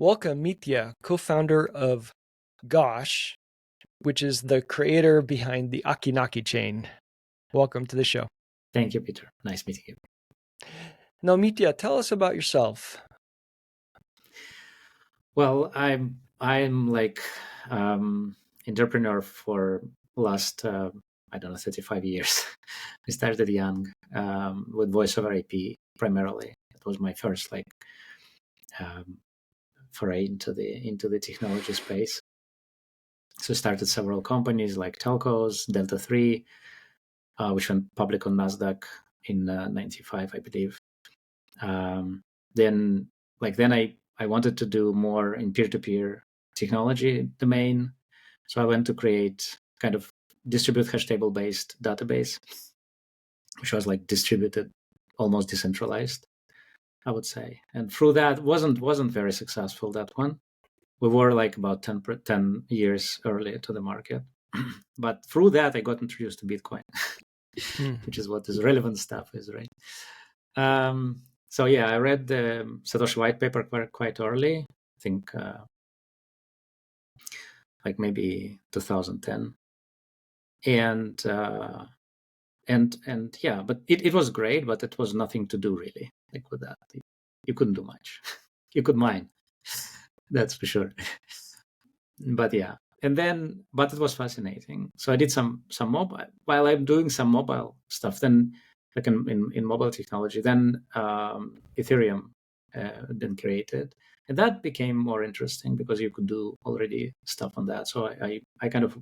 Welcome, Mitja, co-founder of Gosh, which is the creator behind the Akinaki chain. Welcome to the show. Thank you, Peter. Nice meeting you. Now, Mitja, tell us about yourself. Well, I'm like entrepreneur for last 35 years. I started young with voice over IP primarily. It was my first foray into the technology space. So I started several companies like telcos, Delta 3, which went public on Nasdaq in '95, I believe. Then I wanted to do more in peer-to-peer technology domain. So I went to create kind of distributed hash table based database, which was like distributed, almost decentralized, I would say. And through that, wasn't very successful, that one. We were like about 10 years early to the market. But through that, I got introduced to Bitcoin, which is what this relevant stuff is, right? So yeah, I read the Satoshi white paper quite early. I think like maybe 2010, and yeah, but it was great, but it was nothing to do really. Like with that, you couldn't do much. You could mine, that's for sure. But yeah, but it was fascinating. So I did some mobile while I'm doing some mobile stuff. Then like in mobile technology, then Ethereum been created, and that became more interesting because you could do already stuff on that. So I kind of,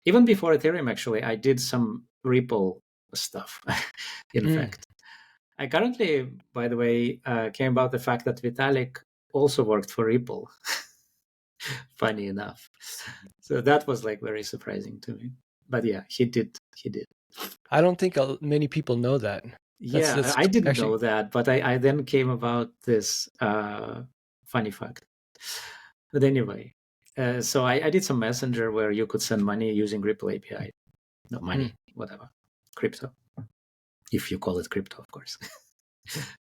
even before Ethereum, actually, I did some Ripple stuff. In fact, I currently, by the way, came about the fact that Vitalik also worked for Ripple. Funny enough. So that was like very surprising to me. But yeah, he did. I don't think many people know that. Yeah, I didn't know that, but I then came about this funny fact. But anyway, so I did some messenger where you could send money using Ripple API. No money, whatever, crypto. If you call it crypto, of course.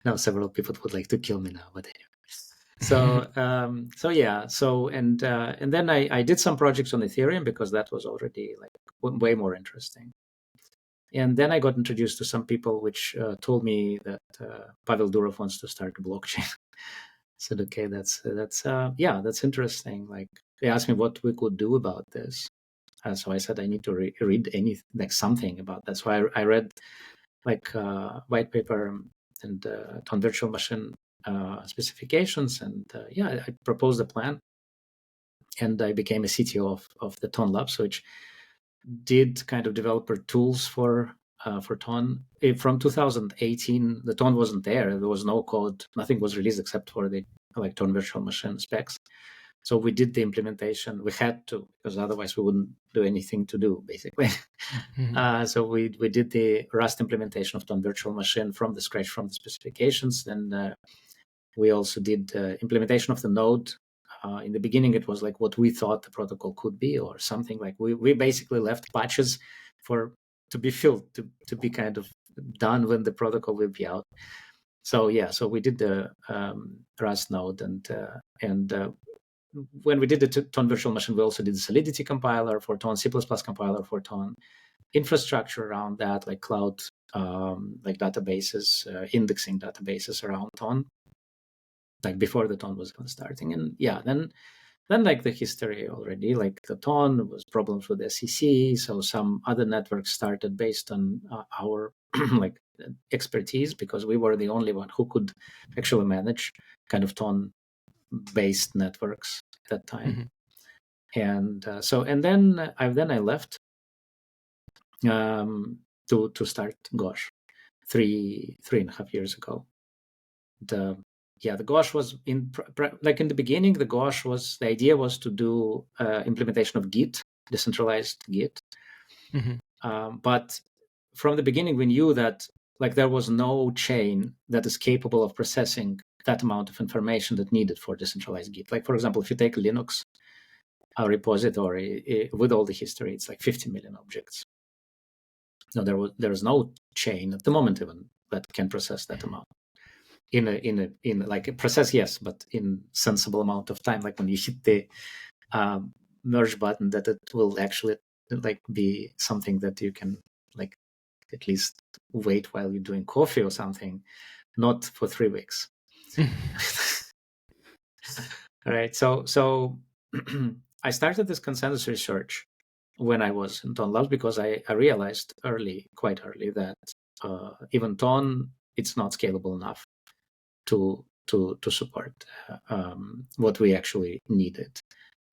Now several people would like to kill me now, but anyway. So yeah, and then I did some projects on Ethereum because that was already like way more interesting. And then I got introduced to some people which told me that Pavel Durov wants to start a blockchain. I said, okay, that's interesting. Like they asked me what we could do about this. So I said I need to read something about that. So I read like white paper and on virtual machine specifications, and I proposed a plan, and I became a CTO of the Ton Labs, which did kind of developer tools for Ton. From 2018, the Ton wasn't there. There was no code. Nothing was released except for the like Ton virtual machine specs. So we did the implementation. We had to, because otherwise we wouldn't do anything to do, basically. So we did the Rust implementation of Ton virtual machine from the scratch, from the specifications. Then we also did implementation of the node. In the beginning, it was like what we thought the protocol could be, or something like we basically left patches to be filled, to be kind of done when the protocol will be out. So yeah, so we did the Rust node, and when we did the Ton virtual machine, we also did the Solidity compiler for Ton, C++ compiler for Ton, infrastructure around that, like cloud, like databases, indexing databases around Ton, like before the Ton was starting. And yeah, then like the history already, like the Ton was problems with SEC, so some other networks started based on our like expertise, because we were the only one who could actually manage kind of Ton based networks at that time. And then I left to start Gosh 3.5 years ago. The Gosh was in the beginning. The idea was to do implementation of Git, decentralized Git. But from the beginning, we knew that like there was no chain that is capable of processing that amount of information that needed for decentralized Git. Like for example, if you take Linux, our repository with all the history, it's like 50 million objects. No, there is no chain at the moment even that can process that amount. in like a process, yes, but in sensible amount of time. Like when you hit the merge button, that it will actually like be something that you can like at least wait while you're doing coffee or something, not for 3 weeks. All right. So I started this consensus research when I was in Ton Labs because I realized quite early that even Ton, it's not scalable enough to support what we actually needed.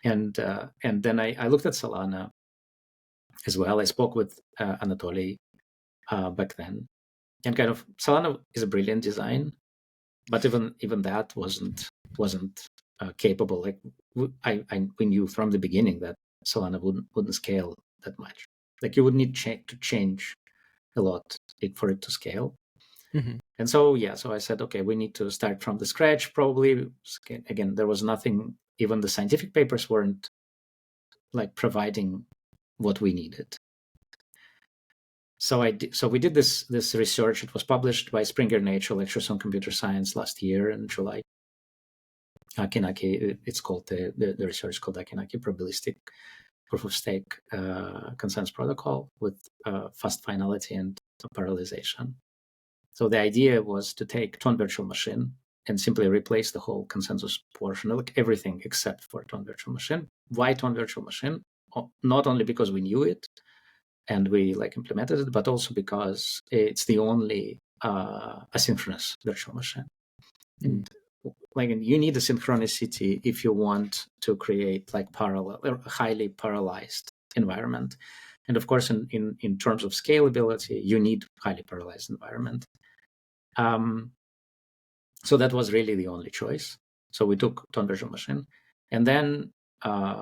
And then I looked at Solana as well. I spoke with Anatoly back then, and kind of Solana is a brilliant design, but even that wasn't capable. Like we knew from the beginning that Solana wouldn't scale that much. Like you would need to change a lot for it to scale. Mm-hmm. And so I said, okay, we need to start from the scratch. Probably again, there was nothing. Even the scientific papers weren't like providing what we needed. So we did this research. It was published by Springer Nature Lectures on Computer Science last year in July. Akinaki, it's called the research is called Akinaki, probabilistic proof of stake consensus protocol with fast finality and parallelization. So the idea was to take Ton virtual machine and simply replace the whole consensus portion, like everything except for Ton virtual machine. Why Ton virtual machine? Not only because we knew it and we like implemented it, but also because it's the only asynchronous virtual machine. And like you need a synchronicity if you want to create like parallel or highly parallelized environment. And of course, in terms of scalability, you need highly parallelized environment. So that was really the only choice. So we took Ton virtual machine, and then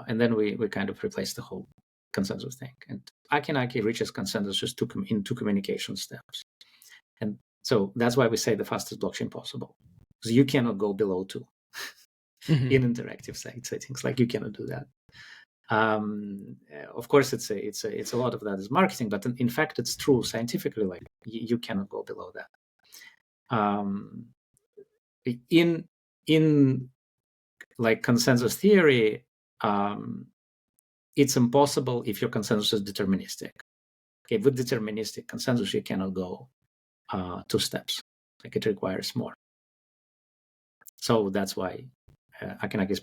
we kind of replaced the whole consensus thing. And Akinaki reaches consensus just in 2 communication steps. And so that's why we say the fastest blockchain possible, because you cannot go below 2 in interactive settings. Like you cannot do that. Of course, it's a lot of that is marketing, but in fact, it's true scientifically. Like you cannot go below that. In like consensus theory, it's impossible if your consensus is deterministic. Okay, with deterministic consensus, you cannot go 2 steps. Like it requires more. So that's why Akinaki is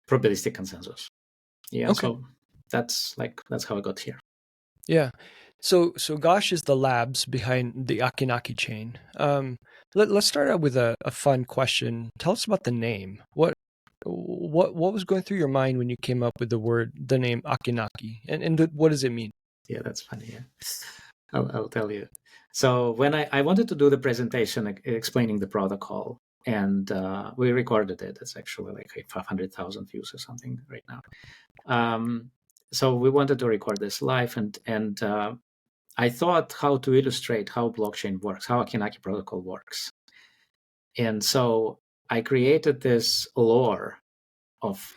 probabilistic consensus. Yeah. Okay. So that's how I got here. Yeah. So Gosh is the labs behind the Akinaki chain. Let's start out with a fun question. Tell us about the name. What was going through your mind when you came up with the name Akinaki, and what does it mean? Yeah, that's funny. Yeah, I'll tell you. So when I wanted to do the presentation explaining the protocol, and we recorded it. It's actually like 500,000 views or something right now. So we wanted to record this live, and I thought how to illustrate how blockchain works, how Akinaki protocol works. And so I created this lore of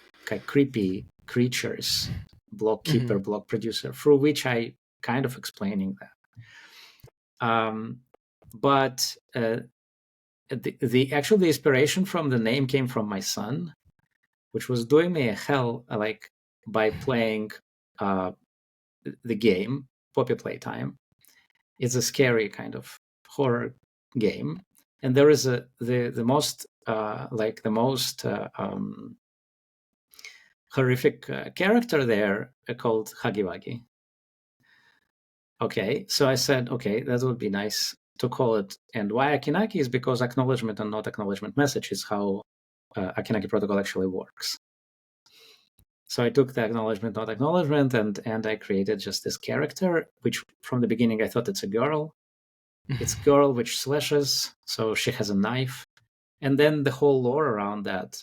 creepy creatures, block keeper, block producer, through which I kind of explaining that. But the inspiration from the name came from my son, which was doing me a hell like by playing the game Poppy Playtime. It's a scary kind of horror game, and there is the most horrific character there called Huggy Wuggy. Okay, so I said, okay, that would be nice to call it. And why Akinaki is because acknowledgement and not acknowledgement message is how Akinaki protocol actually works. So I took the acknowledgement, not acknowledgement, and I created just this character, which from the beginning I thought it's a girl. It's a girl which slashes, so she has a knife. And then the whole lore around that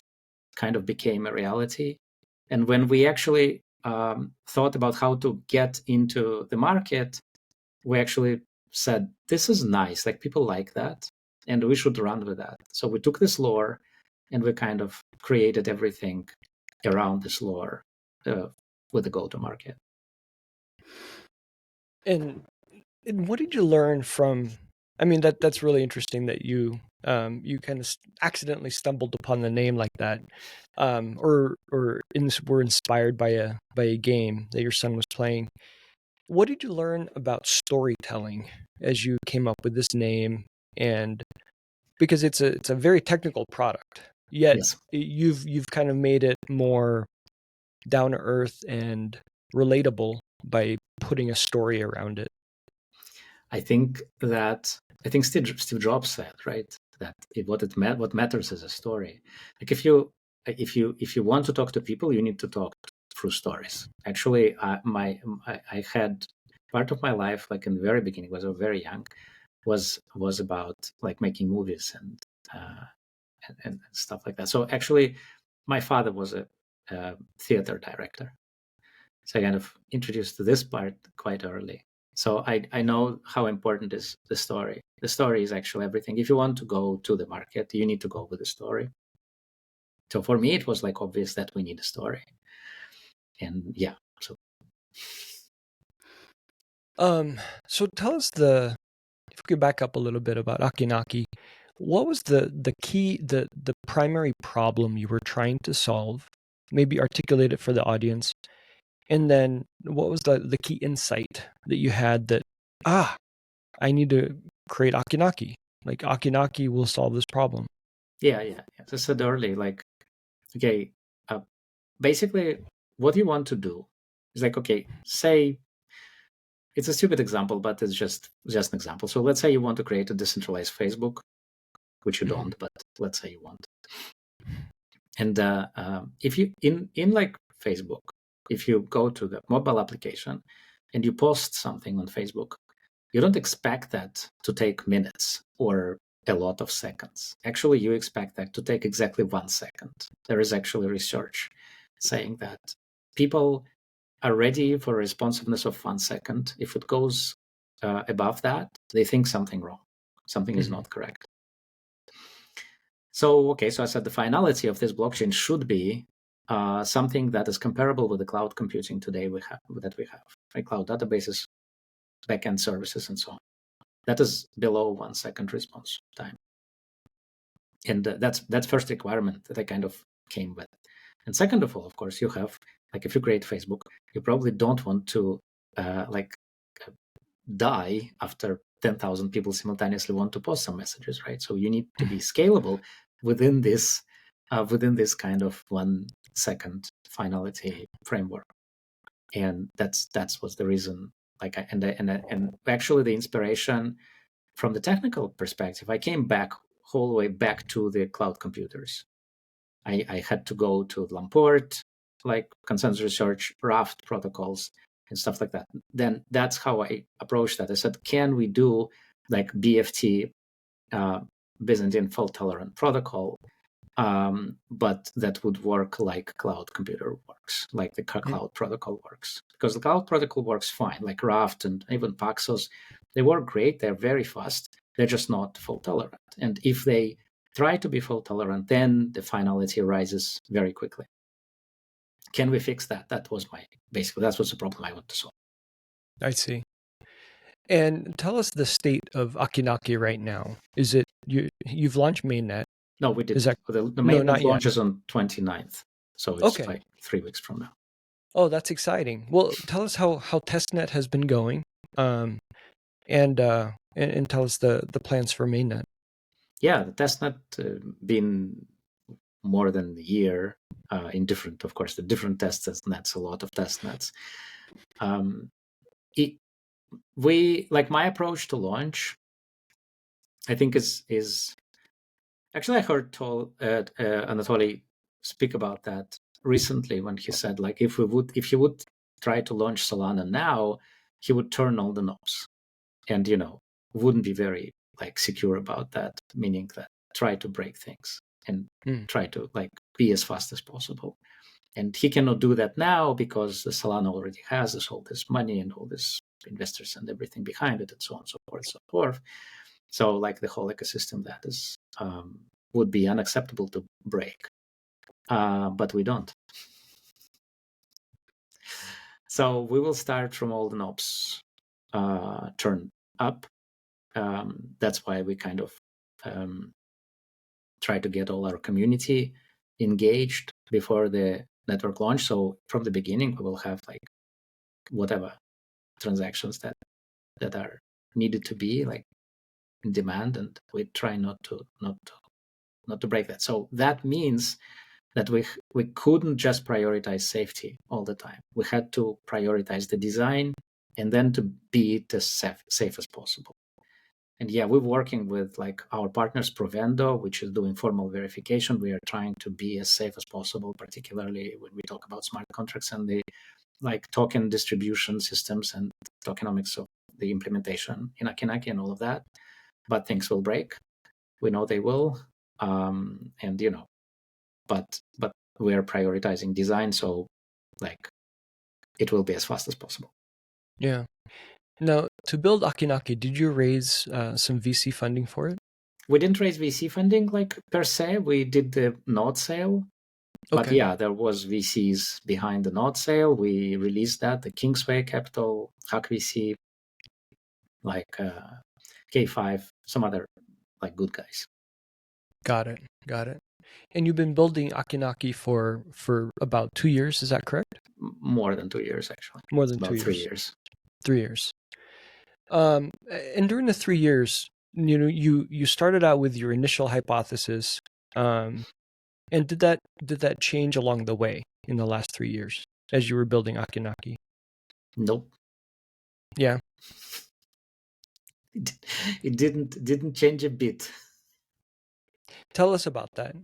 kind of became a reality. And when we actually thought about how to get into the market, we actually said, this is nice, like people like that, and we should run with that. So we took this lore and we kind of created everything around this lore with the go-to-market. And what did you learn from I mean, that's really interesting that you you kind of accidentally stumbled upon the name like that, or were inspired by a game that your son was playing. What did you learn about storytelling as you came up with this name? And because it's a very technical product, yet Yes. you've kind of made it more down to earth and relatable by putting a story around it. I think Steve Jobs said, right, that what matters is a story. Like if you want to talk to people, you need to talk through stories. Actually, I had part of my life, like in the very beginning, was very young, was about like making movies and stuff like that. So actually, my father was a theater director, so I kind of introduced to this part quite early. So I know how important is the story. The story is actually everything. If you want to go to the market, you need to go with the story. So for me, it was like obvious that we need a story. And yeah, so So tell us if we could back up a little bit about Akinaki, what was the key, the primary problem you were trying to solve? Maybe articulate it for the audience. And then what was the key insight that you had that, I need to create Akinaki. Like Akinaki will solve this problem. yeah. As I said earlier, like, okay, basically what you want to do is like, okay, say it's a stupid example, but it's just an example. So let's say you want to create a decentralized Facebook, which you don't, but let's say you want. And if you in like Facebook, if you go to the mobile application and you post something on Facebook, you don't expect that to take minutes or a lot of seconds. Actually, you expect that to take exactly 1 second. There is actually research saying that people are ready for responsiveness of 1 second. If it goes above that, they think something wrong, something is not correct. So, okay, so I said the finality of this blockchain should be something that is comparable with the cloud computing today we have, right? Cloud databases, backend services, and so on. That is below 1 second response time. And that's first requirement that I kind of came with. And second of all, of course, you have, like, if you create Facebook, you probably don't want to die after 10,000 people simultaneously want to post some messages, right? So you need to be scalable within this kind of 1 second finality framework, and that's was the reason. And actually, the inspiration from the technical perspective, I came back whole way back to the cloud computers. I had to go to Lamport, like consensus research, Raft protocols, and stuff like that. Then that's how I approached that. I said, can we do like BFT, Byzantine fault tolerant protocol, but that would work like cloud computer works, like the cloud protocol works? Because the cloud protocol works fine, like Raft and even Paxos, they work great. They're very fast. They're just not fault tolerant. And if they try to be fault tolerant, then the finality rises very quickly. Can we fix that? That was that was the problem I want to solve. I see. And tell us the state of Akinaki right now. Is it you've launched Mainnet? No, we did. Is that the no, mainnet not yet. launches on 29th, so it's Okay. like 3 weeks from now. Oh, that's exciting. Well, tell us how testnet has been going, and tell us the plans for Mainnet. Yeah, the testnet been more than a year in different, of course, the different testnets, a lot of testnets. We like my approach to launch, I think is actually I heard Anatoly speak about that recently when he said, like, if he would try to launch Solana now, he would turn all the knobs, and wouldn't be very like secure about that, meaning that try to break things and try to like be as fast as possible. And he cannot do that now because the Solana already has all this money and all this investors and everything behind it, and so on and so forth, so forth. So like the whole ecosystem that is would be unacceptable to break, but we don't. So we will start from all the knobs turned up, That's why we kind of try to get all our community engaged before the network launch. So from the beginning, we will have like whatever transactions that are needed to be like in demand, and we try not to break that. So that means that we couldn't just prioritize safety all the time. We had to prioritize the design and then to be it as safe as possible. And yeah, we're working with like our partners Provendo, which is doing formal verification. We are trying to be as safe as possible, particularly when we talk about smart contracts and the like token distribution systems and tokenomics of the implementation in Akinaki and all of that. But things will break. We know they will. And you know, but we are prioritizing design, so like it will be as fast as possible. Yeah. Now, to build Akinaki, did you raise some VC funding for it? We didn't raise VC funding like per se. We did the node sale. But yeah, there was VCs behind the node sale. We released that, the Kingsway Capital, Hack VC, like K5, some other like good guys. Got it. And you've been building Akinaki for about 2 years, is that correct? More than 2 years, actually. More than about 2 years. 3 years. 3 years. And during the 3 years, you know, you started out with your initial hypothesis, and did that change along the way in the last 3 years as you were building Akinaki? Nope. Yeah. It didn't change a bit. Tell us about that.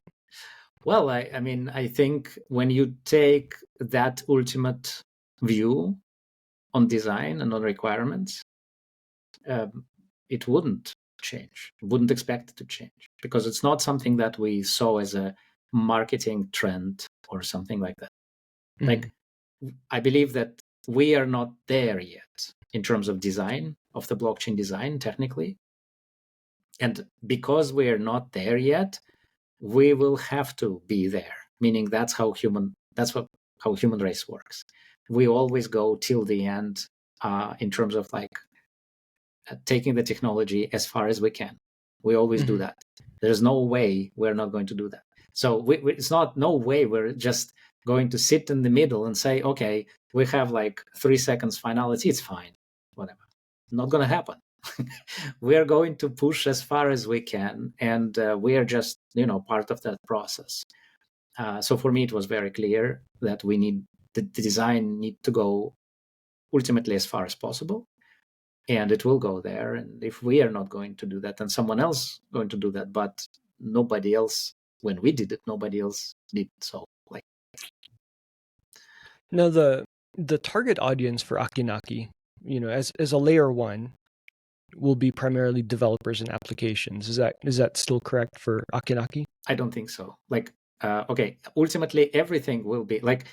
Well, I mean, I think when you take that ultimate view on design and on requirements, it wouldn't change. Wouldn't expect it to change, because it's not something that we saw as a marketing trend or something like that. Mm-hmm. Like, I believe that we are not there yet in terms of design, of the blockchain design, technically. And because we are not there yet, we will have to be there. Meaning that's how human race works. We always go till the end in terms of like taking the technology as far as we can. We always do that. There's no way we're not going to do that. So it's not no way we're just going to sit in the middle and say, okay, we have like 3 seconds finality, it's fine, whatever. Not going to happen. We are going to push as far as we can, and we are just, you know, part of that process. So for me, it was very clear that we need the design need to go ultimately as far as possible, and it will go there. And if we are not going to do that, then someone else going to do that. But nobody else, when we did it, nobody else did. So like, now the target audience for Akinaki, you know, as a layer one, will be primarily developers and applications. Is that still correct for Akinaki? I don't think so. Like, okay, ultimately everything will be like,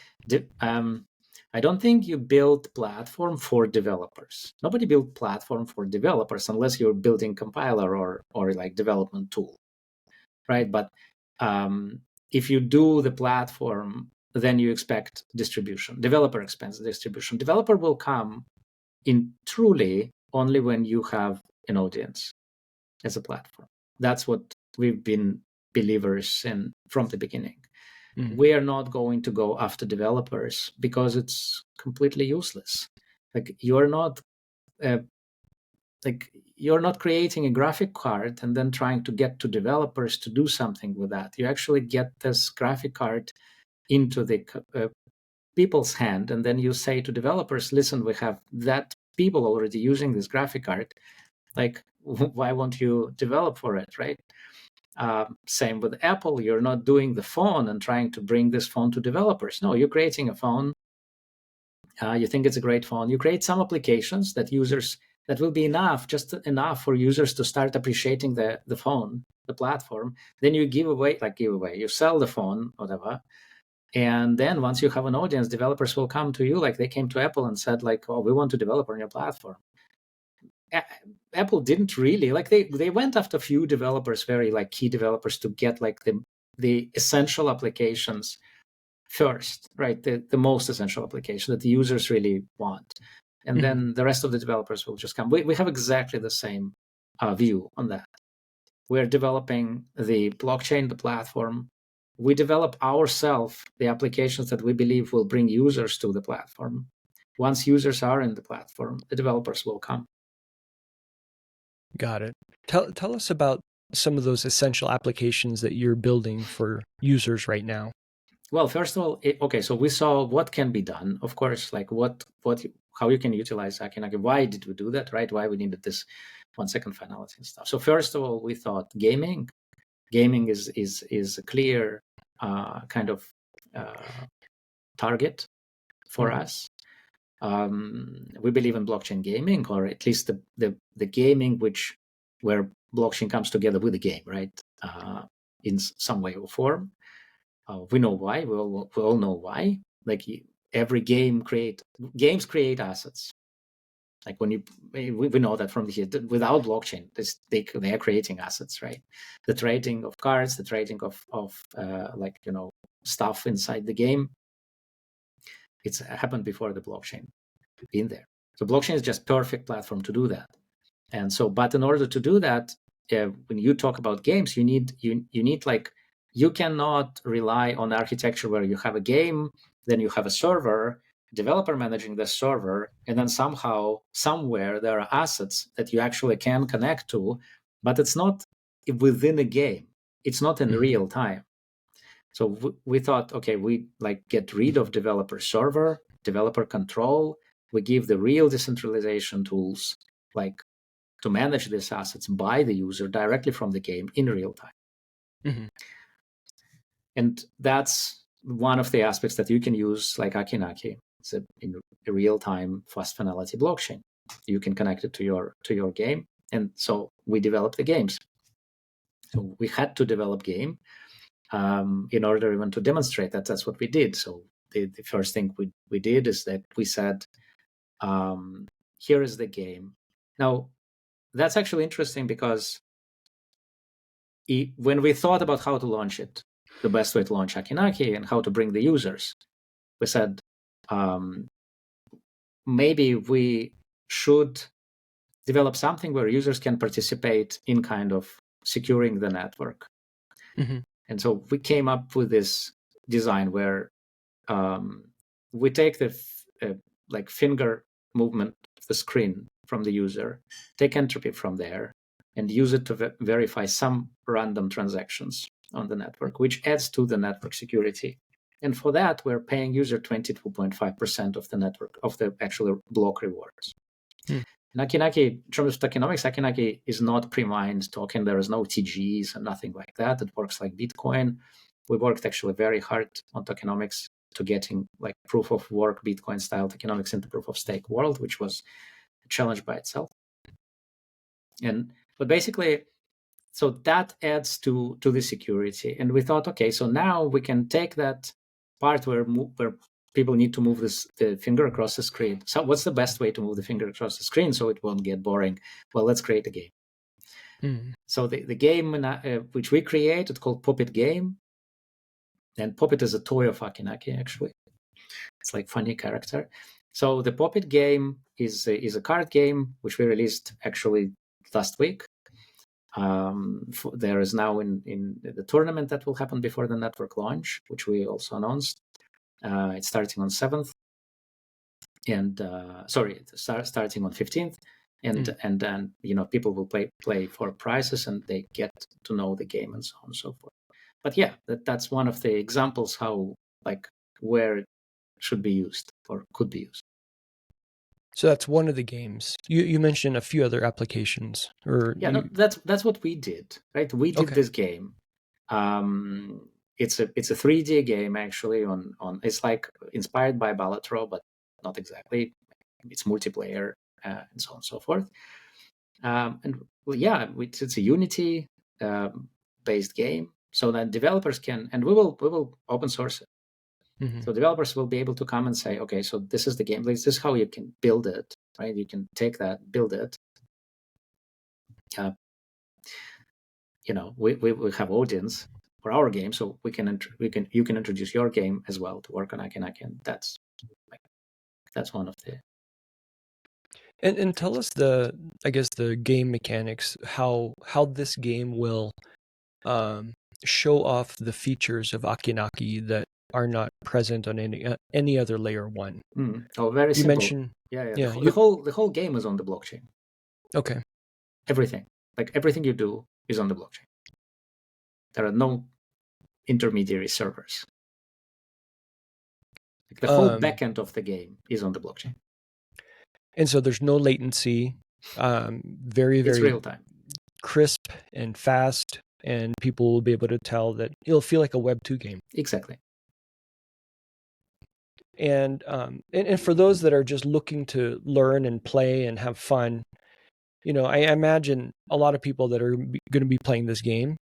I don't think you build platform for developers. Nobody built platform for developers unless you're building compiler or like development tool, right? But if you do the platform, then you expect distribution. Developer expects distribution. Developer will come in truly only when you have an audience as a platform. That's what we've been believers in from the beginning. We are not going to go after developers because it's completely useless. Like you're not creating a graphic card and then trying to get to developers to do something with that. You actually get this graphic card into the people's hand, and then you say to developers, listen, we have that people already using this graphic card. Like, why won't you develop for it, right? Same with Apple. You're not doing the phone and trying to bring this phone to developers. No, you're creating a phone. You think it's a great phone. You create some applications that will be just enough for users to start appreciating the phone, the platform. Then you give away, you sell the phone, whatever. And then once you have an audience, developers will come to you, like they came to Apple and said, like, oh, we want to develop on your platform. Apple didn't really, like, they went after a few developers, very like key developers, to get like the essential applications first, right? The most essential application that the users really want. And then the rest of the developers will just come. We have exactly the same view on that. We're developing the blockchain, the platform. We develop ourselves the applications that we believe will bring users to the platform. Once users are in the platform, the developers will come. Got it. Tell us about some of those essential applications that you're building for users right now. Well, first of all, okay, so we saw what can be done. Of course, like how you can utilize Akinaki. Why did we do that, right? Why we needed this 1 second finality and stuff. So first of all, we thought gaming is a clear kind of target for us. We believe in blockchain gaming, or at least the gaming where blockchain comes together with the game, right? In some way or form. We know why. We all know why. Like every games create assets. Like when we know that from without blockchain, they are creating assets, right? The trading of cards, the trading of stuff inside the game. It's happened before the blockchain been there. So blockchain is just perfect platform to do that. And so, but in order to do that, when you talk about games, you need like, you cannot rely on architecture where you have a game, then you have a server, developer managing the server, and then somehow, somewhere, there are assets that you actually can connect to, but it's not within a game. It's not in real time. So we thought, okay, we like get rid of developer server, developer control. We give the real decentralization tools, like to manage these assets by the user directly from the game in real time. And that's one of the aspects that you can use, like Acki Nacki. It's a real-time fast finality blockchain. You can connect it to your game, and so we developed the games. So we had to develop game in order even to demonstrate that. That's what we did. So the first thing we did is that we said, here is the game. Now, that's actually interesting because when we thought about how to launch it, the best way to launch Akinaki and how to bring the users, we said, maybe we should develop something where users can participate in kind of securing the network. And so we came up with this design where we take the like finger movement of the screen from the user, take entropy from there, and use it to verify some random transactions on the network, which adds to the network security. And for that, we're paying user 22.5% of the network, of the actual block rewards. And Akinaki, in terms of tokenomics, Akinaki is not pre-mined token. There is no TGs and nothing like that. It works like Bitcoin. We worked actually very hard on tokenomics to getting like proof of work Bitcoin style tokenomics into proof of stake world, which was a challenge by itself. But basically, so that adds to the security. And we thought, okay, so now we can take that part where people need to move the finger across the screen. So what's the best way to move the finger across the screen so it won't get boring? Well, let's create a game. So the game which we created called Puppet Game. And Puppet is a toy of Akinaki, actually. It's like funny character. So the Puppet Game is a card game which we released actually last week. There is now in the tournament that will happen before the network launch, which we also announced. It's starting on 7th, and starting on 15th, and then people will play for prizes and they get to know the game and so on and so forth. But yeah, that's one of the examples how where it should be used or could be used. So that's one of the games. You mentioned a few other applications, or that's what we did, right? We did this game. It's a 3D game actually. It's like inspired by Validator, but not exactly. It's multiplayer and so on and so forth. It's a Unity based game, so that developers can, and we will open source it. So developers will be able to come and say, okay, so this is the game. This is how you can build it, right? You can take that, build it. We have audience for our game, so you can introduce your game as well to work on Akinaki, and that's one of the. And tell us the game mechanics, how this game will show off the features of Akinaki that are not present on any other layer one. Oh, very You simple. mentioned, Yeah. yeah, The whole game is on the blockchain. Okay. Everything, like everything you do, is on the blockchain. There are no intermediary servers. Like the whole backend of the game is on the blockchain. And so there's no latency. Very, very it's real time, crisp and fast, and people will be able to tell that it'll feel like a Web 2 game. Exactly. And for those that are just looking to learn and play and have fun, I imagine a lot of people that are going to be playing this game,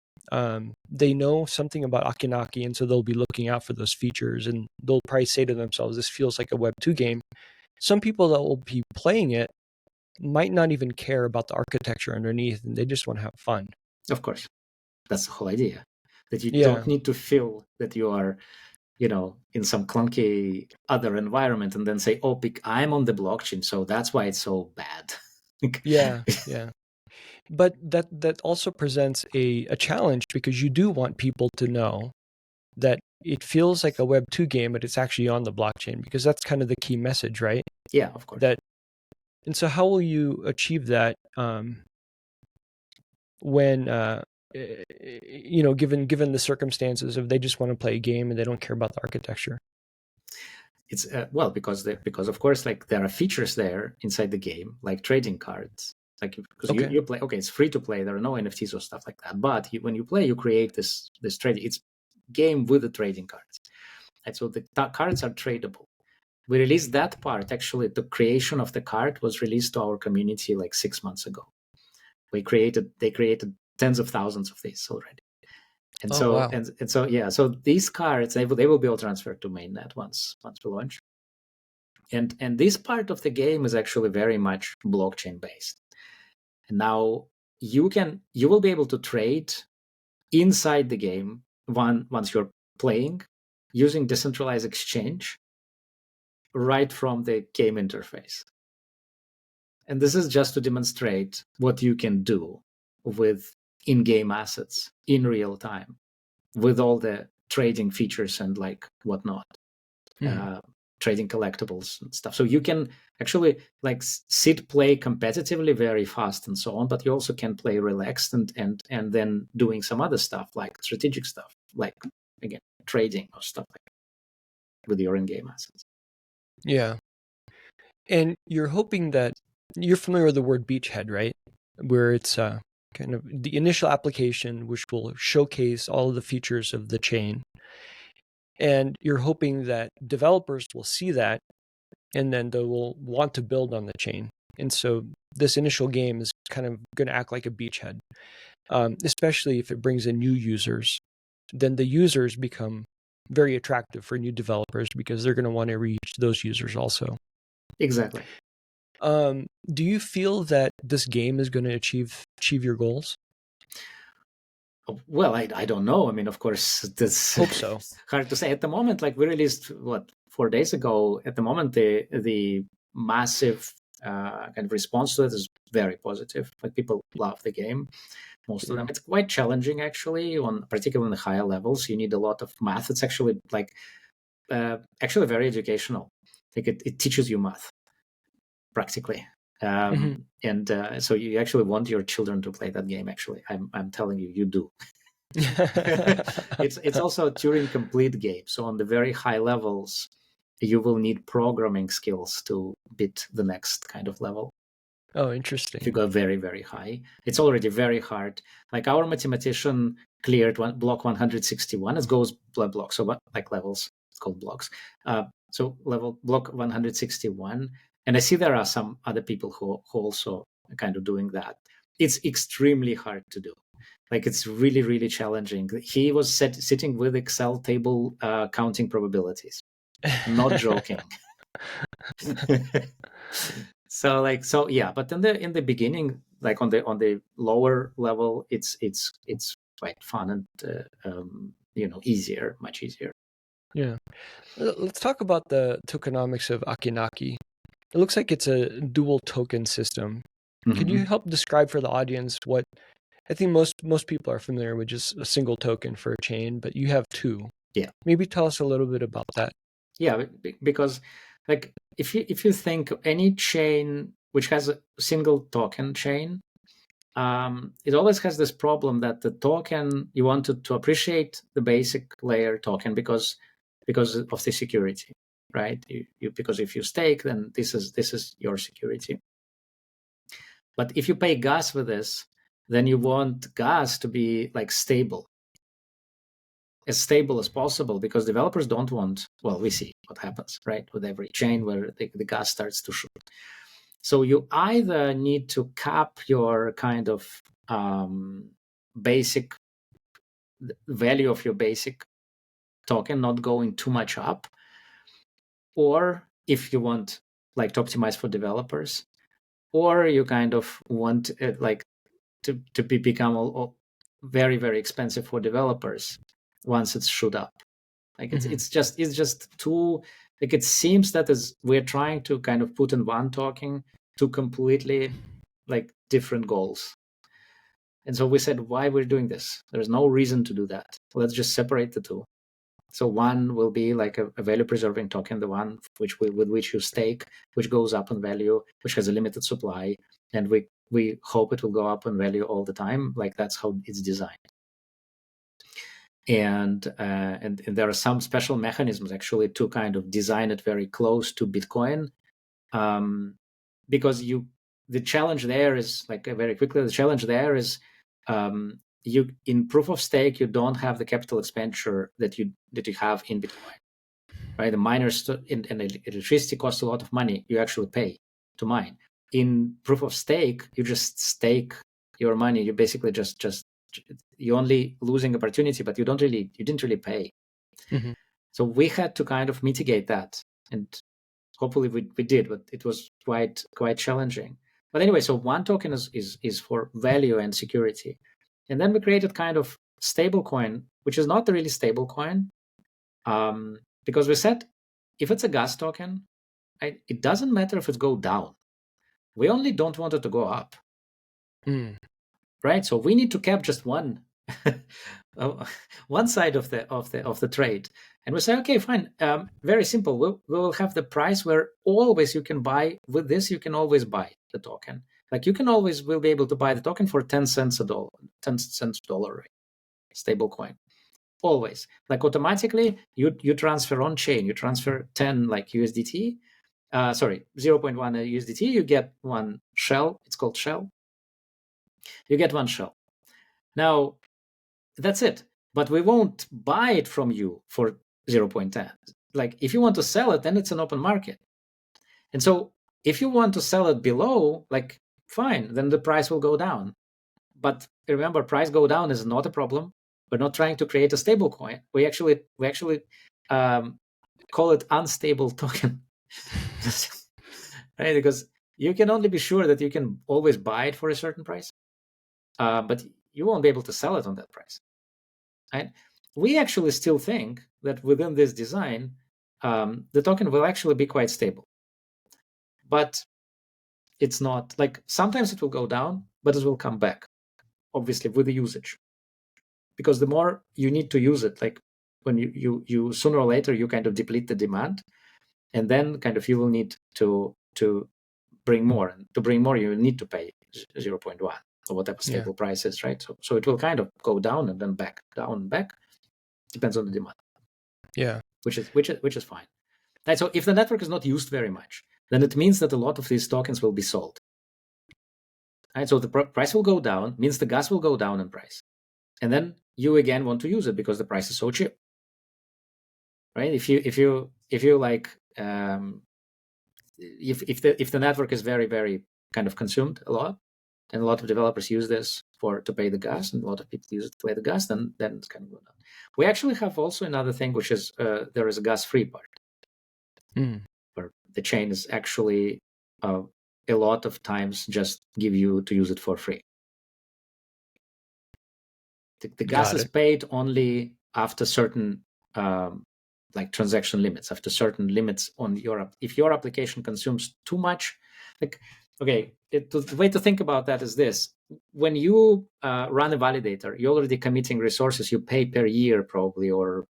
they know something about Akinaki, and so they'll be looking out for those features, and they'll probably say to themselves, this feels like a Web 2 game. Some people that will be playing it might not even care about the architecture underneath, and they just want to have fun. Of course. That's the whole idea. That you don't need to feel that you are, in some clunky other environment and then say, oh, I'm on the blockchain, so that's why it's so bad. Yeah. But that also presents a challenge, because you do want people to know that it feels like a Web 2 game, but it's actually on the blockchain, because that's kind of the key message, right? Yeah, of course. And so how will you achieve that when, given the circumstances of they just want to play a game and they don't care about the architecture? It's because of course, like there are features there inside the game, like trading cards. Like because you play, it's free to play. There are no NFTs or stuff like that. But when you play, you create this trading. It's game with the trading cards. And so the cards are tradable. We released that part. Actually, the creation of the card was released to our community like 6 months ago. They created tens of thousands of these already. And wow. and so yeah, so these cards they will be all transferred to Mainnet once we launch. And this part of the game is actually very much blockchain based. And now you will be able to trade inside the game once you're playing using decentralized exchange right from the game interface. And this is just to demonstrate what you can do with in-game assets in real time with all the trading features and like whatnot, trading collectibles and stuff. So you can actually like play competitively very fast and so on, but you also can play relaxed and then doing some other stuff like strategic stuff, like again, trading or stuff like that with your in-game assets. Yeah. And you're hoping that you're familiar with the word beachhead, right? Where it's kind of the initial application, which will showcase all of the features of the chain. And you're hoping that developers will see that, and then they will want to build on the chain. And so this initial game is kind of going to act like a beachhead, especially if it brings in new users. Then the users become very attractive for new developers because they're going to want to reach those users also. Exactly. Do you feel that this game is going to achieve your goals? Well, I don't know. I mean, of course, this hope so. Hard to say at the moment. Like we released 4 days ago. At the moment, the massive kind of response to it is very positive. Like people love the game. Most of them. It's quite challenging actually. Particularly on the higher levels, you need a lot of math. It's actually like actually very educational. Like it teaches you math practically. And so you actually want your children to play that game. Actually, I'm telling you, you do. It's also a Turing complete game. So on the very high levels, you will need programming skills to beat the next kind of level. Oh, interesting. If you go very, very high, it's already very hard. Like our mathematician cleared block 161. It goes block, so like levels. It's called blocks. So block 161. And I see there are some other people who also are kind of doing that. It's extremely hard to do. Like it's really, really challenging. He was sitting with Excel table counting probabilities. I'm not joking. So yeah, but in the beginning, like on the lower level, it's quite fun and easier, much easier. Yeah. Let's talk about the tokenomics of Acki Nacki. it looks like it's a dual token system. Can you help describe for the audience what I think most people are familiar with just a single token for a chain, but you have two. Yeah. Maybe tell us a little bit about that. Yeah, because like if you think any chain which has a single token chain, it always has this problem that the token you want to appreciate the basic layer token because of the security, right? Because if you stake, then this is your security. But if you pay gas with this, then you want gas to be like stable as possible, because developers don't want, well, we see what happens, right, with every chain where the gas starts to shoot. So you either need to cap your kind of basic value of your basic token, not going too much up, or if you want like to optimize for developers, or you kind of want it like to become very, very expensive for developers once it's shoot up. Like it's just too, like it seems that we're trying to kind of put in one token two completely like different goals. And so we said, why we're doing this? There's no reason to do that. Let's just separate the two. So one will be like a value preserving token, the one with which you stake, which goes up in value, which has a limited supply, and we hope it will go up in value all the time. Like that's how it's designed. And there are some special mechanisms actually to kind of design it very close to Bitcoin, because the challenge there is like very quickly. The challenge there is you in proof of stake you don't have the capital expenditure that you have in Bitcoin, right? The miners and electricity costs a lot of money. You actually pay to mine. In proof of stake, you just stake your money. You basically just you're only losing opportunity, but you didn't really pay. So we had to kind of mitigate that, and hopefully we did, but it was quite challenging. But anyway, so one token is for value and security, and then we created kind of stable coin, which is not a really stable coin, because we said if it's a gas token, it doesn't matter if it go down. We only don't want it to go up. Right, so we need to cap just one side of the trade, and we say, okay, fine, very simple. We will have the price where always you can buy with this. You can always buy the token. Like you can always will be able to buy the token for 10 cents a dollar, 10 cents dollar rate, stable coin. Always, like automatically, you transfer on chain. You transfer 10 like USDT, 0.1 USDT. You get one shell. It's called shell. You get one shell. Now, that's it. But we won't buy it from you for 0.10. Like if you want to sell it, then it's an open market. And so if you want to sell it below, like fine, then the price will go down. But remember, price go down is not a problem. We're not trying to create a stable coin. We actually call it unstable token. Right? Because you can only be sure that you can always buy it for a certain price. But you won't be able to sell it on that price. Right? We actually still think that within this design, the token will actually be quite stable. But it's not, like sometimes it will go down, but it will come back, obviously, with the usage. Because the more you need to use it, like when you sooner or later, you kind of deplete the demand, and then kind of you will need to bring more. And to bring more, you need to pay 0.1 or whatever stable price is, right? So it will kind of go down and then back, down and back. Depends on the demand. Yeah. Which is fine. Right? So if the network is not used very much, then it means that a lot of these tokens will be sold. Right? So the price will go down, means the gas will go down in price. And then you again want to use it because the price is so cheap. Right? If you like if the network is very, very kind of consumed a lot, and a lot of developers use this to pay the gas, and a lot of people use it to pay the gas, then it's kind of go down. We actually have also another thing, which is there is a gas-free part, where the chain is actually a lot of times just give you to use it for free. The gas is paid only after certain like transaction limits, after certain limits on your, if your application consumes too much, like, okay, the way to think about that is this. When you run a validator, you're already committing resources you pay per year probably, or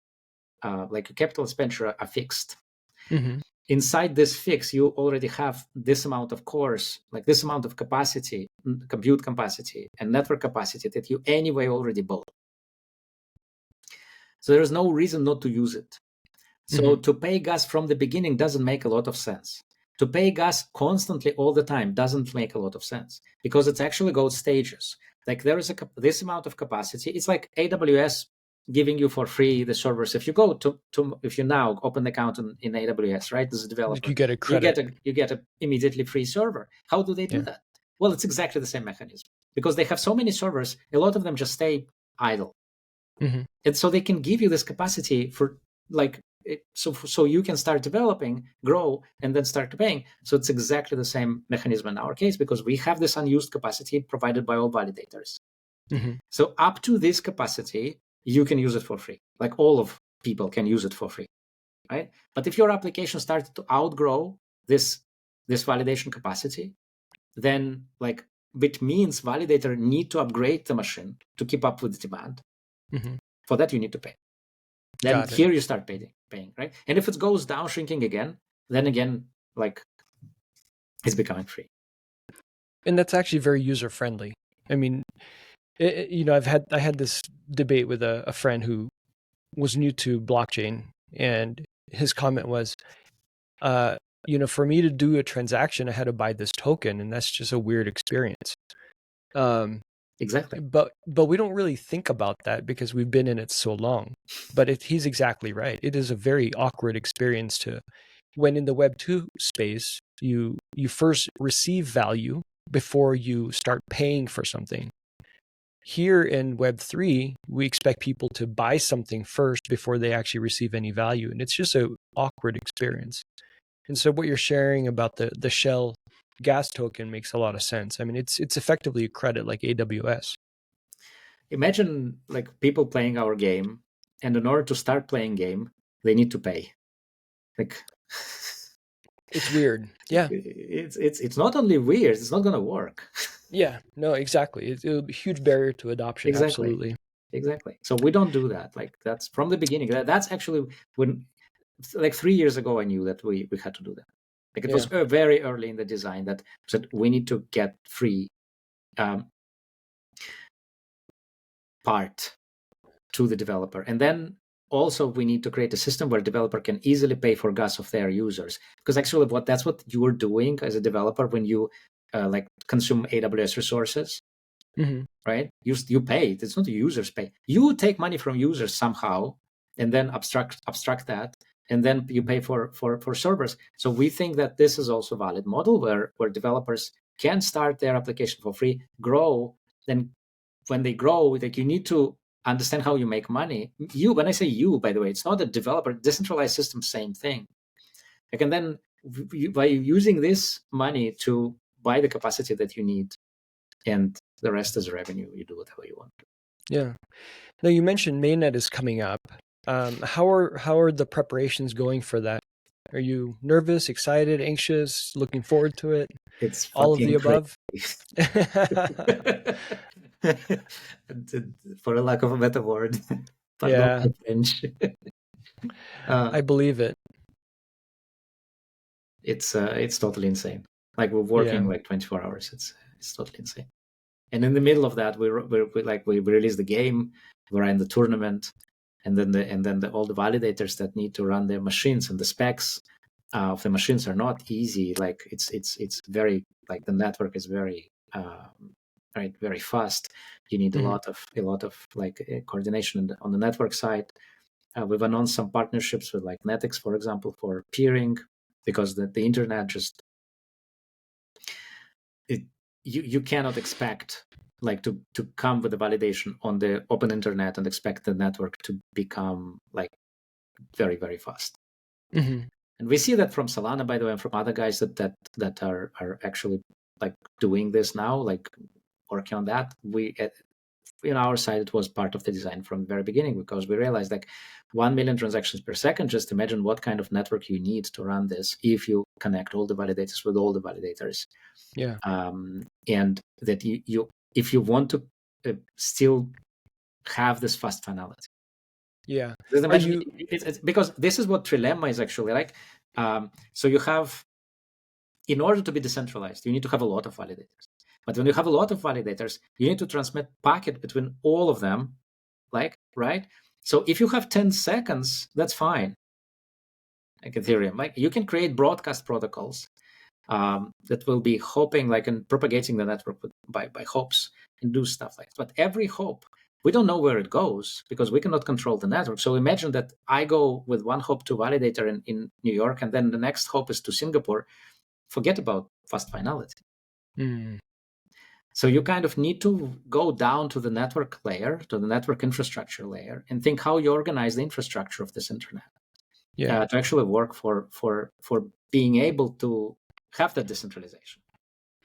like a capital expenditure are fixed. Mm-hmm. Inside this fix, you already have this amount of cores, like this amount of capacity, compute capacity and network capacity that you anyway already bought. So there's no reason not to use it. So to pay gas from the beginning doesn't make a lot of sense. To pay gas constantly all the time doesn't make a lot of sense, because it's actually goes stages. Like there is this amount of capacity. It's like AWS giving you for free the servers. If you go to if you now open an account in AWS, right, as a developer, you get a credit. You get a immediately free server. How do they do that? Well, it's exactly the same mechanism, because they have so many servers. A lot of them just stay idle, and so they can give you this capacity for like. So you can start developing, grow, and then start paying. So it's exactly the same mechanism in our case, because we have this unused capacity provided by all validators. So up to this capacity, you can use it for free. Like all of people can use it for free, right? But if your application started to outgrow this validation capacity, then like, which means validator need to upgrade the machine to keep up with the demand. For that, you need to pay. Then here you start paying, right? And if it goes down, shrinking again, then again, like, it's becoming free. And that's actually very user friendly. I mean, I had this debate with a friend who was new to blockchain, and his comment was, for me to do a transaction, I had to buy this token, and that's just a weird experience. Exactly. But we don't really think about that because we've been in it so long. But he's exactly right. It is a very awkward experience when in the Web 2 space, you first receive value before you start paying for something. Here in Web 3, we expect people to buy something first before they actually receive any value. And it's just an awkward experience. And so what you're sharing about the Shell gas token makes a lot of sense. I mean, it's effectively a credit like AWS. Imagine like people playing our game, and in order to start playing game, they need to pay. Like, it's weird. Yeah. It's not only weird, it's not going to work. Yeah, no, exactly. It'll be a huge barrier to adoption. Exactly. Absolutely. Exactly. So we don't do that. Like, that's from the beginning. That's actually when, like 3 years ago, I knew that we had to do that. Like it was very early in the design that said we need to get free part to the developer. And then also we need to create a system where developer can easily pay for gas of their users. Because actually that's what you're doing as a developer when you like consume AWS resources, right? You pay. It's not the users pay. You take money from users somehow and then abstract that, and then you pay for servers. So we think that this is also a valid model where developers can start their application for free, grow, then when they grow, like, you need to understand how you make money. When I say you, by the way, it's not a developer. Decentralized system, same thing. Like, and then by using this money to buy the capacity that you need, and the rest is revenue. You do whatever you want to. Yeah. Now you mentioned Mainnet is coming up. How are the preparations going for that? Are you nervous, excited, anxious, looking forward to it? It's all of the above. For a lack of a better word. Yeah. French. I believe it. It's totally insane. Like, we're working like 24 hours. It's totally insane. And in the middle of that, we release the game, we're in the tournament, and then all the validators that need to run their machines, and the specs of the machines are not easy. Like, it's very, like, the network is very very fast. You need a lot of like coordination on the network side. We've announced some partnerships with like Netix, for example, for peering, because the internet just you cannot expect like to come with a validation on the open internet and expect the network to become like very, very fast. And we see that from Solana, by the way, and from other guys that are actually like doing this now, like working on that. in our side, it was part of the design from the very beginning, because we realized like 1 million transactions per second. Just imagine what kind of network you need to run this if you connect all the validators with all the validators. Yeah. And that you if you want to still have this fast finality. Yeah. Just imagine it's because this is what trilemma is actually like. So you have, in order to be decentralized, you need to have a lot of validators. But when you have a lot of validators, you need to transmit packet between all of them, like, right? So if you have 10 seconds, that's fine. Like Ethereum, like you can create broadcast protocols that will be hoping, like, and propagating the network by hops and do stuff like that. But every hop, we don't know where it goes because we cannot control the network. So imagine that I go with one hop to validator in New York, and then the next hop is to Singapore. Forget about fast finality. So you kind of need to go down to the network layer, to the network infrastructure layer, and think how you organize the infrastructure of this internet to actually work for being able to have that decentralization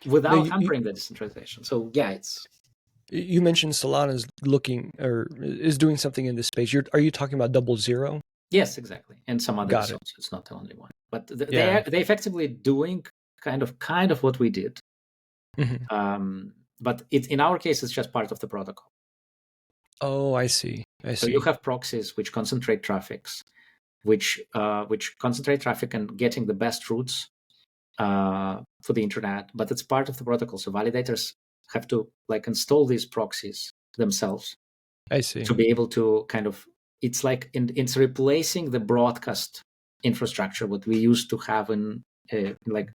without hampering the decentralization. So yeah, it's. You mentioned Solana is looking or is doing something in this space. Are you talking about Double Zero? Yes, exactly, and some other also. It's not the only one, but they effectively doing kind of what we did. But in our case, it's just part of the protocol. Oh, I see. So you have proxies which concentrate traffics, which concentrate traffic and getting the best routes for the internet. But it's part of the protocol. So validators have to like install these proxies themselves. I see. To be able to kind of, it's like it's replacing the broadcast infrastructure what we used to have in like,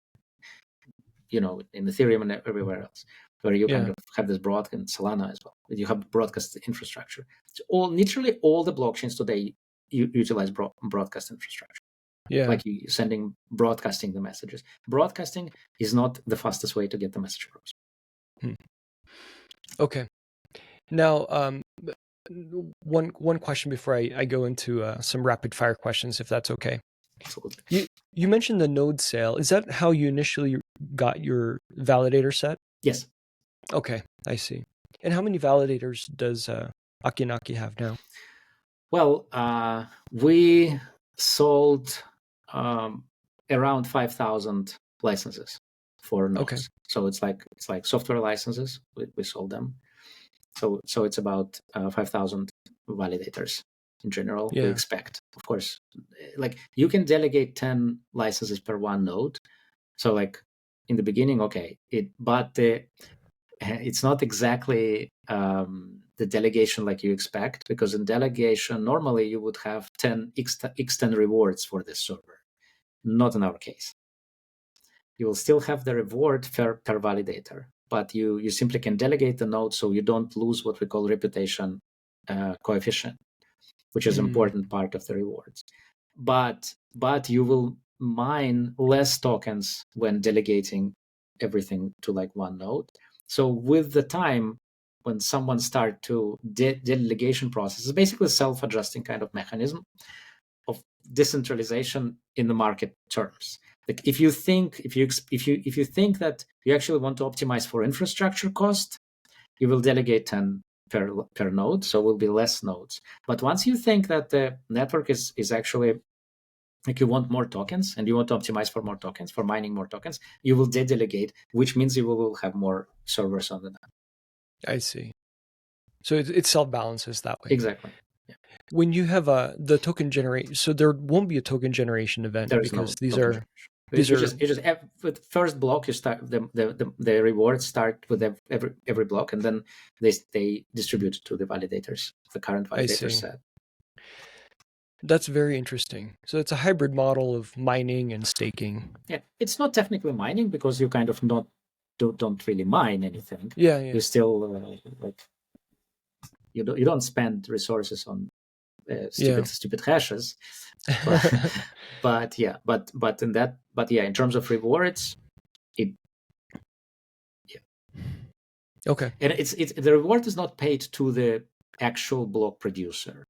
in Ethereum and everywhere else, where you kind of have this broadcast, and Solana as well. You have broadcast infrastructure. It's literally all the blockchains today utilize broadcast infrastructure. Yeah, like you broadcasting the messages. Broadcasting is not the fastest way to get the message across. Okay. Now, one question before I go into some rapid fire questions, if that's okay. Absolutely. You mentioned the node sale. Is that how you initially got your validator set? Yes. Okay, I see. And how many validators does Akinaki have now? Well, we sold around 5,000 licenses for nodes. Okay. So it's like software licenses. We sold them. So it's about 5,000 validators in general. We expect, of course, like you can delegate 10 licenses per one node. So like in the beginning, okay, but it's not exactly the delegation like you expect, because in delegation normally you would have 10 x10 rewards for this server. Not in our case. You will still have the reward per validator, but you simply can delegate the node so you don't lose what we call reputation coefficient, which is an important part of the rewards. But you will mine less tokens when delegating everything to like one node. So with the time, when someone start to delegation process, is basically a self-adjusting kind of mechanism of decentralization in the market terms. Like if you think that you actually want to optimize for infrastructure cost, you will delegate 10 per node, so will be less nodes. But once you think that the network is actually like you want more tokens and you want to optimize for more tokens, for mining more tokens, you will delegate, which means you will have more servers on the net. I see. So it self-balances that way. Exactly. Yeah. When you have the token generate, so there won't be a token generation event because these are with first block you start the rewards start with every block, and then they distribute to the validators, the current validator set. That's very interesting. So it's a hybrid model of mining and staking. Yeah, it's not technically mining because you kind of don't really mine anything. Yeah. You still like you don't spend resources on stupid hashes. But in terms of rewards, okay. And it's the reward is not paid to the actual block producer.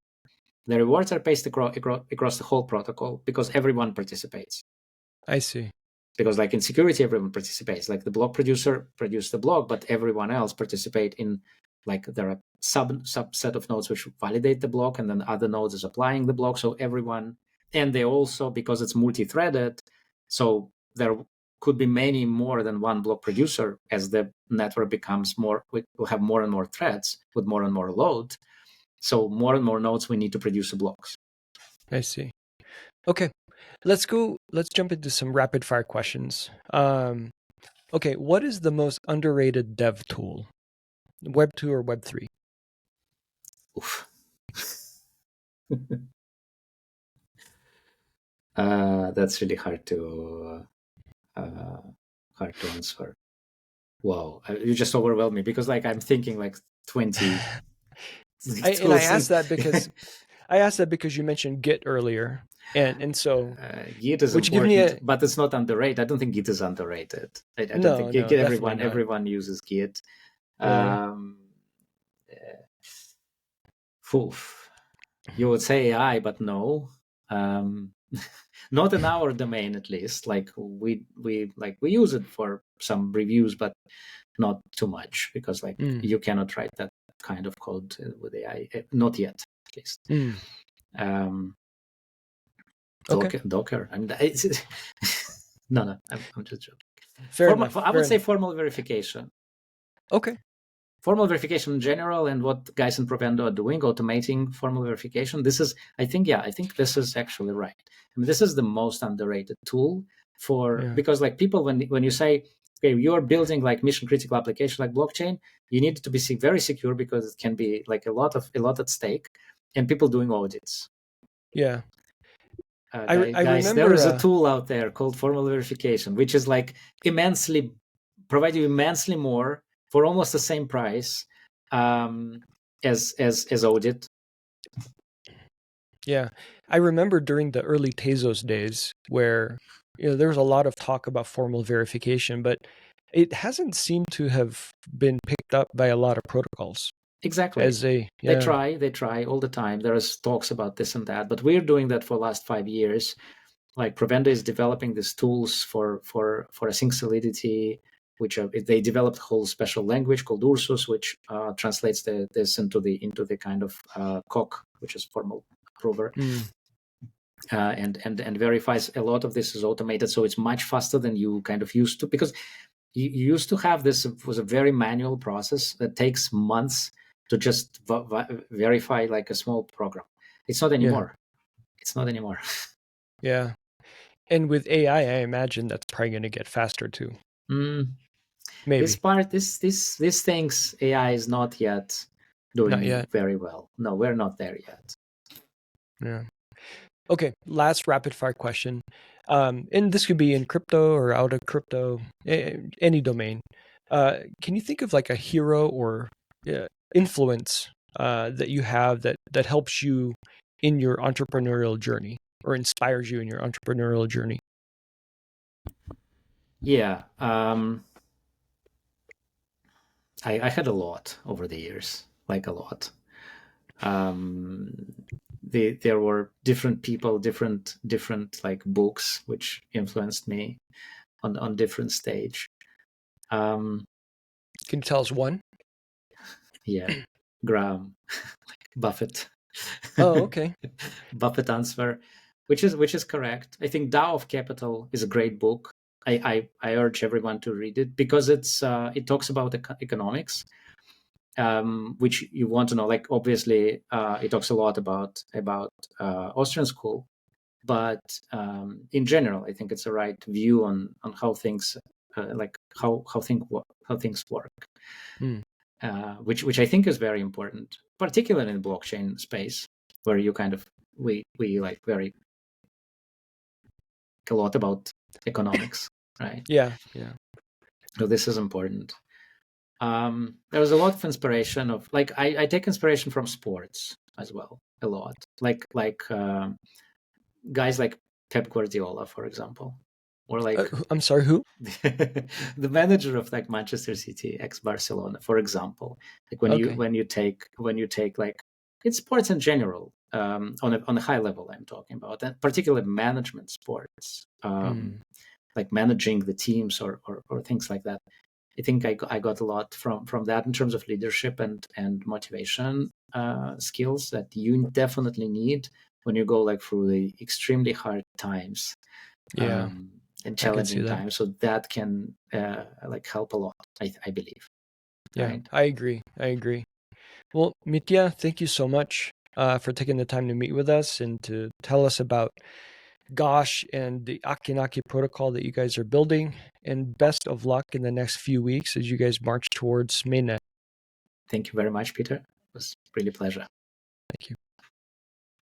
The rewards are paid across the whole protocol because everyone participates. I see. Because like in security, everyone participates. Like the block producer produced the block, but everyone else participate in like there are subset of nodes which validate the block, and then other nodes is applying the block. So everyone, and they also, because it's multi-threaded, so there could be many more than one block producer. As the network becomes more, we'll have more and more threads with more and more load. So more and more nodes we need to produce blocks. I see. Okay, let's jump into some rapid fire questions. Okay, what is the most underrated dev tool? Web 2 or Web 3? Oof. That's really hard to answer. Wow, you just overwhelmed me, because like I'm thinking like 20. And I asked that because you mentioned Git earlier, and so Git is important, but it's not underrated. I don't think Git is underrated. I don't think everyone uses Git. You would say AI, but no. Not in our domain, at least. Like we use it for some reviews, but not too much, because like you cannot write that kind of code with AI, not yet, at least. Docker. I mean, no, I'm just joking. I would say formal verification. Okay. Formal verification in general, and what guys in Provendo are doing, automating formal verification. I think this is actually right. I mean, this is the most underrated tool because like people, when you say, okay, you're building like mission critical application like blockchain, you need to be very secure, because it can be like a lot at stake, and people doing audits. Yeah. I remember, there is a tool out there called formal verification, which is like provide you immensely more for almost the same price as audit. Yeah, I remember during the early Tezos days where there was a lot of talk about formal verification, but it hasn't seemed to have been picked up by a lot of protocols. Exactly. They try all the time. There is talks about this and that, but we're doing that for the last 5 years. Like Provendo is developing these tools for async solidity, which they developed a whole special language called Ursus, which translates this into the kind of COC, which is formal prover, and verifies. A lot of this is automated, so it's much faster than you kind of used to, because you used to have this. It was a very manual process that takes months to just verify like a small program. It's not anymore. It's not anymore. Yeah. And with AI, I imagine that's probably going to get faster too. Maybe. These things, AI is not yet doing very well. No, we're not there yet. Yeah. Okay, last rapid fire question. And this could be in crypto or out of crypto, any domain. Can you think of like a hero or influence that you have that helps you in your entrepreneurial journey or inspires you in your entrepreneurial journey? Yeah. I had a lot over the years, like a lot. There were different people, different like books which influenced me on different stage. Can you tell us one? Yeah, Graham, Buffett. Oh, okay. Buffett answer, which is correct. I think Tao of Capital is a great book. I urge everyone to read it, because it talks about economics, which you want to know. Like obviously, it talks a lot about Austrian school, but in general, I think it's a right view on how things like how things work, which I think is very important, particularly in the blockchain space, where you kind of we like very a lot about economics, right? Yeah. So this is important. There was a lot of inspiration of like I take inspiration from sports as well, a lot. Like guys like Pep Guardiola, for example, or like I'm sorry, who? The manager of like Manchester City, ex-Barcelona, for example. Like when you take like it's sports in general, on a high level, I'm talking about, and particularly management sports, like managing the teams or things like that. I think I got a lot from that in terms of leadership and motivation skills that you definitely need when you go like through the extremely hard times Yeah, and I can see challenging that. times. So that can like help a lot, I believe. Yeah, Right. I agree. I agree. Well, Mitja, thank you so much for taking the time to meet with us and to tell us about Gosh and the Akinaki protocol that you guys are building. And best of luck in the next few weeks as you guys march towards Mainnet. Thank you very much, Peter. It was really a pleasure. Thank you.